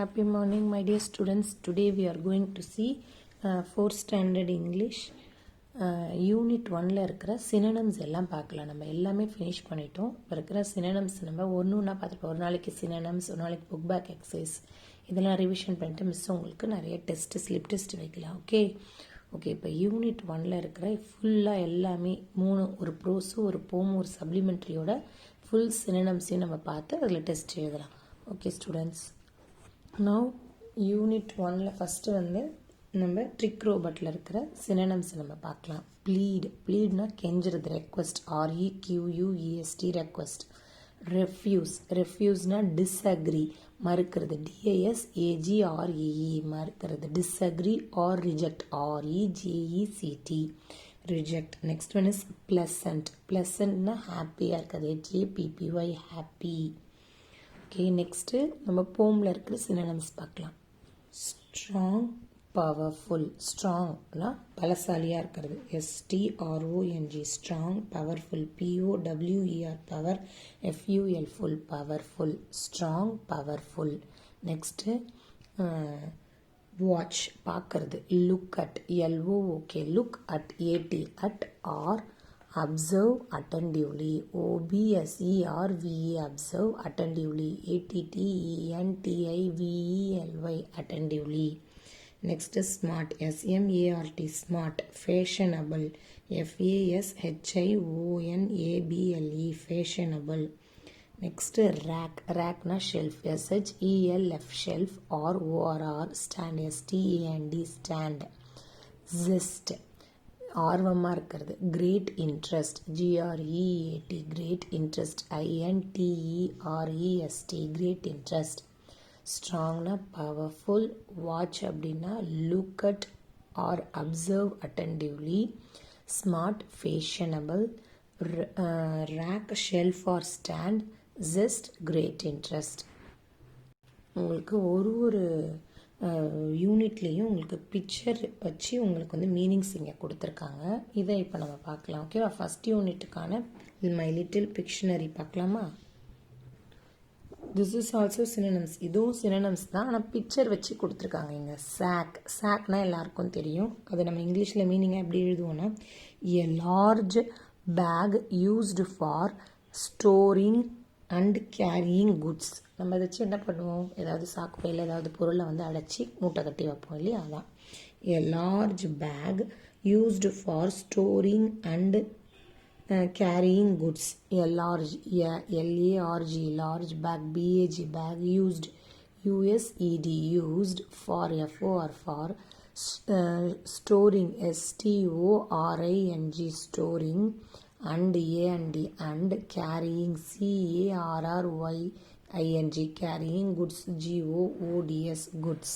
Happy morning, my dear students. Today we are going to see 4th standard English unit 1ல் இருக்கிற synonyms எல்லாம் பார்க்கலாம். நம்ம எல்லாமே ஃபினிஷ் பண்ணிட்டோம். இப்போ இருக்கிற சினோனிம்ஸ் நம்ம ஒன்றா பார்த்துப்போம். ஒரு நாளைக்கு சினோனிம்ஸ், ஒரு நாளைக்கு புக் பேக் எக்ஸசைஸ் இதெல்லாம் ரிவிஷன் பண்ணிட்டு மிஸ் உங்களுக்கு நிறைய டெஸ்ட்டு ஸ்லிப் டெஸ்ட் வைக்கலாம். ஓகே இப்போ யூனிட் 1ல் இருக்கிற ஃபுல்லாக எல்லாமே 3 ஒரு ப்ரோஸு ஒரு போம் ஒரு சப்ளிமெண்ட்ரியோட ஃபுல் சினோனிம்ஸையும் நம்ம பார்த்து அதில் டெஸ்ட் எழுதலாம். ஓகே ஸ்டூடெண்ட்ஸ், நவ் யூனிட் 1ல் ஃபஸ்ட்டு வந்து நம்ம ட்ரிக் ரோபோட்டில் இருக்கிற சினோனிம்ஸ் நம்ம பார்க்கலாம். ப்ளீட்னா கெஞ்சுறது, ரெக்வஸ்ட், REQUEST ரெக்வஸ்ட். ரெஃப்யூஸ்னா டிஸ்அக்ரி, மறுக்கிறது, DISAGREE மறுக்கிறது. Disagree or reject, REJECT reject. Next one is ப்ளசன்ட்னா ஹாப்பியாக இருக்கிறது, HAPPY ஹாப்பி. ஓகே, நெக்ஸ்ட்டு நம்ம போமில் இருக்கிற சினோனிம்ஸ் பார்க்கலாம். Strong, powerful. ஸ்ட்ராங்னா பலசாலியாக இருக்கிறது, STRONG strong. Powerful, POWER power, FUL full, powerful. Strong, powerful. Next watch பார்க்கறது, look at, LOOK look at, AT at, or observe attentively, OBSERVE observe attentively, ATTENTIVELY attentively. Next is smart, SMART smart. Fashionable, FASHIONABLE fashionable. Next rackனா shelf, SHELF shelf, RORR stand, STAND stand. Zest ஆர்வமாக இருக்கிறது, great interest, GREAT great interest, INTEREST great interest. ஸ்ட்ராங்னா powerful, watch அப்படின்னா look at or observe attentively, smart fashionable, rack shelf or stand, zest great interest. உங்களுக்கு ஒரு யூனிட்லேயும் உங்களுக்கு picture வச்சு உங்களுக்கு வந்து மீனிங்ஸ் இங்கே கொடுத்துருக்காங்க. இதை இப்போ நம்ம பார்க்கலாம். ஓகேவா, ஃபஸ்ட் யூனிட்டுக்கான மை லிட்டில் பிக்ஷனரி பார்க்கலாமா? திஸ் இஸ் ஆல்சோ சினோனிம்ஸ், இதுவும் சினோனிம்ஸ் தான், ஆனால் பிக்சர் வச்சு கொடுத்துருக்காங்க இங்கே. சாக்னா எல்லாருக்கும் தெரியும், அது நம்ம இங்கிலீஷில் மீனிங்காக எப்படி எழுதுவோன்னா a large bag used for storing and carrying goods. நம்ம அதை வச்சு என்ன பண்ணுவோம், ஏதாவது சாக்கு பையில் ஏதாவது பொருளை வந்து அடைச்சி மூட்டை கட்டி வைப்போம் இல்லையா, அதான் எ large bag used for storing and carrying goods. A large, LARG large back, BAG back, used USED used, for FOR for, storing STORING storing, and and carrying CARRYING carrying goods, GOODS goods.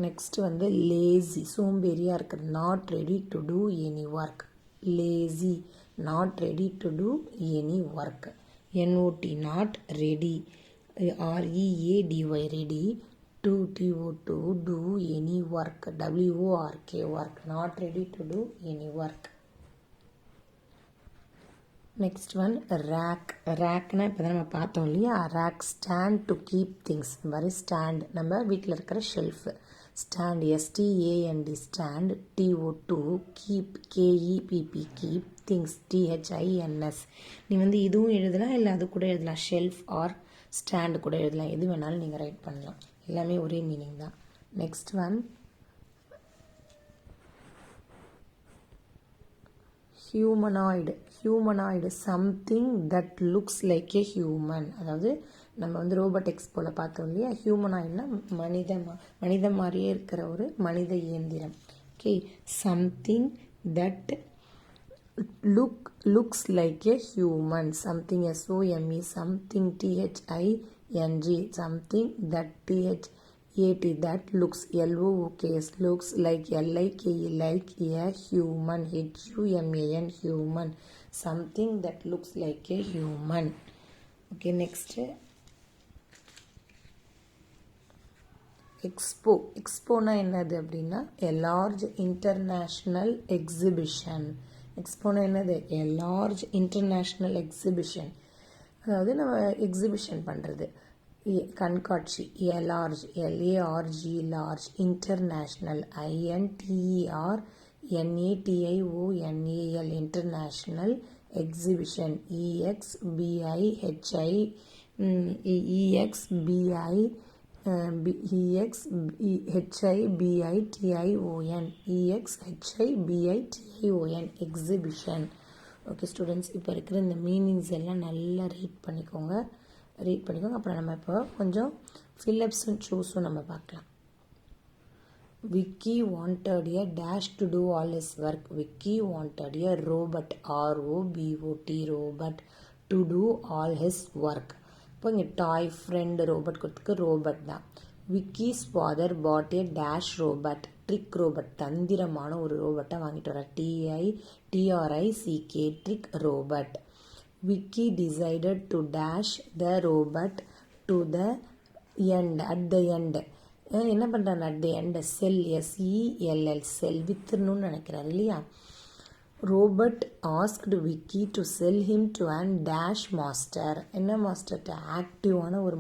Next வந்து lazy, சோம்பேறியாக இருக்கிறது, not ready to do any work. Lazy, not ready to do any work. NOT not ready, READY ready, TO do any work, WORK work, not ready to do any work. Next one ரேக்னா இப்போ தான் நம்ம பார்த்தோம் இல்லையா, rack stand to keep things. இந்த மாதிரி stand நம்ம வீட்டில் இருக்கிற shelf. Stand STAND stand, TO keep, KEPP keep, things THINS. நீ வந்து இதுவும் எழுதலாம், இல்லை அது கூட எழுதலாம், ஷெல்ஃப் ஆர் ஸ்டாண்டு கூட எழுதலாம், எது வேணாலும் நீங்கள் ரைட் பண்ணலாம், எல்லாமே ஒரே மீனிங் தான். Next one humanoid something that looks like A human. அதாவது நம்ம வந்து ரோபோட்டிக்ஸ் போல் பார்த்தோம் இல்லையா, ஹியூமனாய்டுனா மனித மாதிரியே இருக்கிற ஒரு மனித இயந்திரம். Okay, something that looks like A human, something SOME, something THING, something that THAT that looks, LOOKS looks like, LIKE like a human, HUMAN human, something that looks like a human. Okay, next எக்ஸ்போனா என்னது அப்படின்னா a large international exhibition. எக்ஸ்போனா என்னது, a large international exhibition, அதாவது நம்ம exhibition பண்ணுறது. கண்காட்சி large LARG large, international INTERNATIONAL international, exhibition EXHIBITION exhibition. Okay students, இப்போ இருக்கிற இந்த மீனிங்ஸ் எல்லாம் நல்லா ரீட் பண்ணிக்கோங்க. அப்புறம் நம்ம இப்போ கொஞ்சம் ஃபில்லப்ஸும் சூஸும் நம்ம பார்க்கலாம். Vicky wanted a dash to do all his work. Vicky wanted a robot, ROBOT, robot, to do all his work. இப்போ இங்கே டாய் ஃப்ரெண்ட் ரோபோட் கொடுத்துக்கு ரோபோட் தான். Vicky's father bought a dash robot, trick robot, தந்திரமான ஒரு ரோபோட்டை வாங்கிட்டு வர. TRICK, trick robot. Vicky decided to dash the robot to the end, at the end. என்ன பண்ணுறாங்க at the end? Sell, SELL, செல் வித்துணுன்னு நினைக்கிறாரு இல்லையா. Robot asked Vicky to sell him to and dash master. என்ன மாஸ்டர்கிட்ட? ஆக்டிவான ஒரு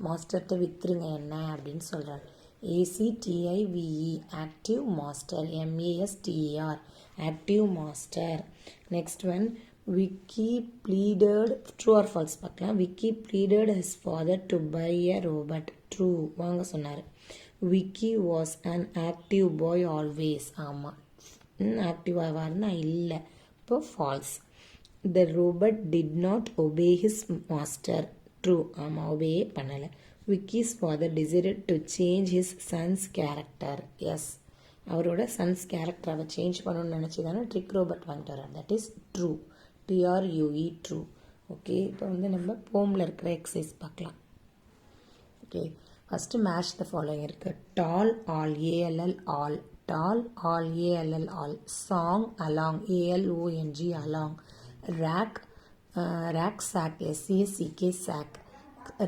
மாஸ்டர்கிட்ட வித்துருங்க என்ன அப்படின்னு சொல்கிறார். ACTIVE, active master. MASTER, active master. Next one, Vicky pleaded, true or false பார்க்கலாம். Vicky pleaded his father to buy a robot. True, வாங்க சொன்னார். Vicky was an active boy always. ஆமாம், ஆக்டிவாக இருந்தால் இல்லை. இப்போ falls. The robot did not obey his master. True, ஆமாம், obey பண்ணலை. Vicky's father decided to change his son's character. Yes, அவரோட சன்ஸ் கேரக்டர் அவள் சேஞ்ச் பண்ணணும்னு நினச்சி தானே ட்ரிக் ரோபோட் வாங்கிட்டு வர்றார். That is true. TRUE, true. Okay, இப்போ வந்து நம்ம போமில் இருக்கிற எக்ஸசைஸ் பார்க்கலாம். Okay, first match the following இருக்குது. Tall, all, ALL, all. Tall, all, ALL, all. Song, along, ALONG, along. Rack, rack, sack, SACK, sack.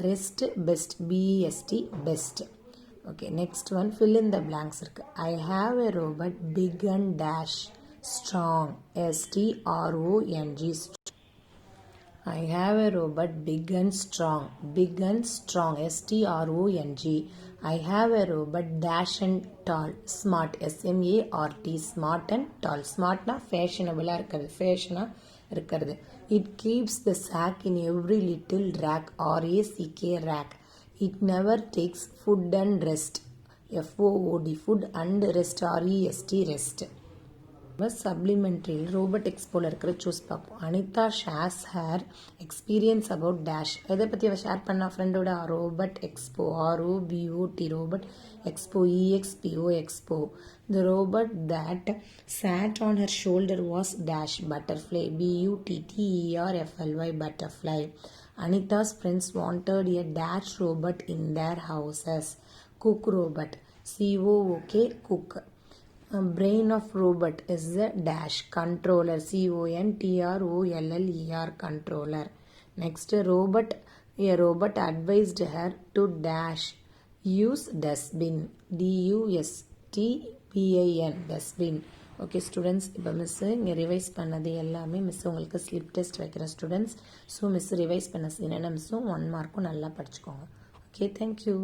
Rest, best, BEST, best. Okay, next one fill in the blanks இருக்குது. I have a robot big and dash strong, STRONG. I have a robot big and strong, STRONG. I have a robot dash and tall, smart, SMART, smart and tall. Smartனா ஃபேஷனபிளாக இருக்கிறது, ஃபேஷனாக இருக்கிறது. It keeps the sack in every little rack, RACK, rack. It never takes food and rest, FOOD, food and rest, REST, rest. சப்ளிமெண்ட்ரியில் robot எக்ஸ்போவில் இருக்கிற choose பார்ப்போம். Anita shares her experience about dash. எதை பற்றி அவள் ஷேர் பண்ணா ஃப்ரெண்டோட? Robot expo, ROBOT, robot expo, EXPO, expo. The robot that sat on her shoulder was dash, butterfly, BUTTERFLY, butterfly. Anita's friends wanted a dash robot in their houses. Cook robot, COOK, cook. Brain of robot is the dash, controller, CONTROLLER, controller. Next, a robot advised her to dash, use dustbin, DUSTBIN, dustbin. Okay students, இப்போ miss இங்கே revise பண்ணது எல்லாமே miss உங்களுக்கு slip test வைக்கிறேன் students. So miss revise பண்ண சினனம்ஸும் 1 மார்க்கும் நல்லா படிச்சுக்கோங்க. Okay, thank you.